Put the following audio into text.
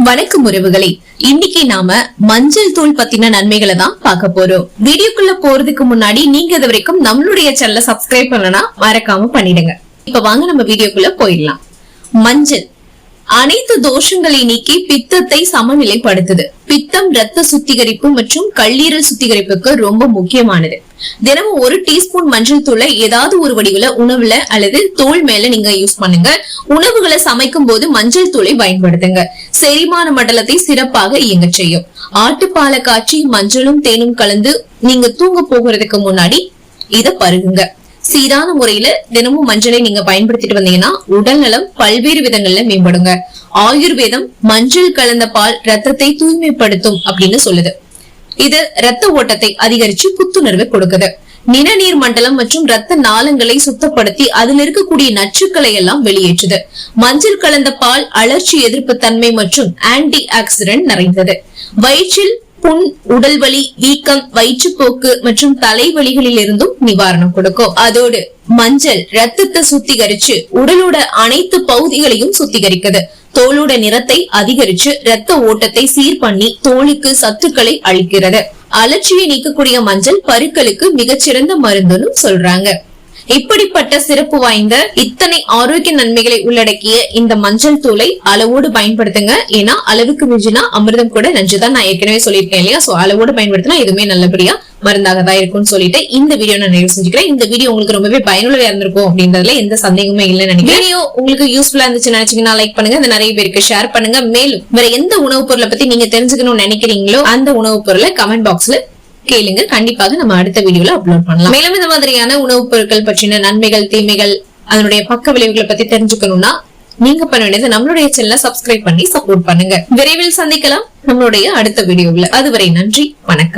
வணக்கம் உறவுகளே, இன்னைக்கு நாம மஞ்சள் தூள் பத்தின நன்மைகளை தான் பார்க்க போறோம். வீடியோக்குள்ள போறதுக்கு முன்னாடி நீங்க இது வரைக்கும் நம்மளுடைய சேனலை சப்ஸ்கிரைப் பண்ணலனா மறக்காம பண்ணிடுங்க. இப்ப வாங்க நம்ம வீடியோக்குள்ள போயிடலாம். மஞ்சள் அனைத்து தோஷங்களை நீக்கி பித்தத்தை சமநிலைப்படுத்துது. பித்தம் ரத்த சுத்திகரிப்பு மற்றும் கல்லீரல் சுத்திகரிப்புக்கு ரொம்ப முக்கியமானது. தினமும் 1 டீஸ்பூன் மஞ்சள் தூளை ஏதாவது ஒரு வடிவுல உணவுல அல்லது தோல் மேல நீங்க யூஸ் பண்ணுங்க. உணவுகளை சமைக்கும் போது மஞ்சள் தூளை பயன்படுத்துங்க. செரிமான மண்டலத்தை சிறப்பாக இயங்க செய்யும். ஆட்டுப்பாலை காய்ச்சி மஞ்சளும் தேனும் கலந்து நீங்க தூங்க போகிறதுக்கு முன்னாடி இத பருகுங்க. சீரான முறையில தினமும் மஞ்சளை நீங்க பயன்படுத்திட்டு வந்தீங்கன்னா உடல் நலம் பல்வேறு விதங்கள்ல மேம்படுங்க. ஆயுர்வேதம் மஞ்சள் கலந்த பால் ரத்தத்தை தூய்மைப்படுத்தும் அப்படின்னு சொல்லுது. இது ரத்த ஓட்டத்தை அதிகரிச்சு புத்துணர்வை கொடுக்குது. நிணநீர் மண்டலம் மற்றும் ரத்த நாளங்களை சுத்தப்படுத்தி அதில் இருக்கக்கூடிய நச்சுக்களை எல்லாம் வெளியேற்றுது. மஞ்சள் கலந்த பால் அழற்சி எதிர்ப்பு தன்மை மற்றும் ஆன்டி ஆக்சிடென்ட் நிறைந்தது. வயிற்றில் புண், உடல் வலி, வீக்கம், வயிற்றுப்போக்கு மற்றும் தலைவலிகளில் இருந்தும் நிவாரணம் கொடுக்கும். அதோடு மஞ்சள் ரத்தத்தை சுத்திகரிச்சு உடலோட அனைத்து பகுதிகளையும் சுத்திகரிக்குது. தோலோட நிறத்தை அதிகரிச்சு ரத்த ஓட்டத்தை சீர் பண்ணி தோலுக்கு சத்துக்களை அளிக்கிறது. அலர்ச்சியை நீக்கக்கூடிய மஞ்சள் பருக்களுக்கு மிகச்சிறந்த மருந்துன்னு சொல்றாங்க. இப்படிப்பட்ட சிறப்பு வாய்ந்த இத்தனை ஆரோக்கிய நன்மைகளை உள்ளடக்கிய இந்த மஞ்சள் தூளை அளவோடு பயன்படுத்துங்க. ஏன்னா அளவுக்கு மிஞ்சினா அமிர்தம் கூட நஞ்சுதான் நான் ஏற்கனவே சொல்லியிருக்கேன் இல்லையா? சோ அளவோடு பயன்படுத்தினா எதுவுமே நல்லபடியா மருந்தாக தான் இருக்கும்னு சொல்லிட்டு இந்த வீடியோ நான் நிறைவு செஞ்சுக்கிறேன். இந்த வீடியோ உங்களுக்கு ரொம்பவே பயனுள்ளதா இருந்திருக்கும் அப்படின்றதுல எந்த சந்தேகமே இல்லைன்னு நினைக்கிறேன். வீடியோ உங்களுக்கு யூஸ்ஃபுல்லா இருந்துச்சு நினைச்சீங்கன்னா லைக் பண்ணுங்க, அதை நிறைய பேருக்கு ஷேர் பண்ணுங்க. மேலும் வேற எந்த உணவுப் பொருளை பத்தி நீங்க தெரிஞ்சுக்கணும்னு நினைக்கிறீங்களோ அந்த உணவுப் பொருளை கமெண்ட் பாக்ஸ்ல கேளுங்க. கண்டிப்பாக நம்ம அடுத்த வீடியோல அப்லோட் பண்ணலாம். மேலும் இந்த மாதிரியான உணவுப் பொருட்கள் பற்றின நன்மைகள், தீமைகள், அதனுடைய பக்க விளைவுகளை பத்தி தெரிஞ்சுக்கணும்னா நீங்க பண்ண வேண்டியது நம்மளுடைய சேனலை சப்ஸ்கிரைப் பண்ணி சப்போர்ட் பண்ணுங்க. விரைவில் சந்திக்கலாம் நம்மளுடைய அடுத்த வீடியோவில். அதுவரை நன்றி, வணக்கம்.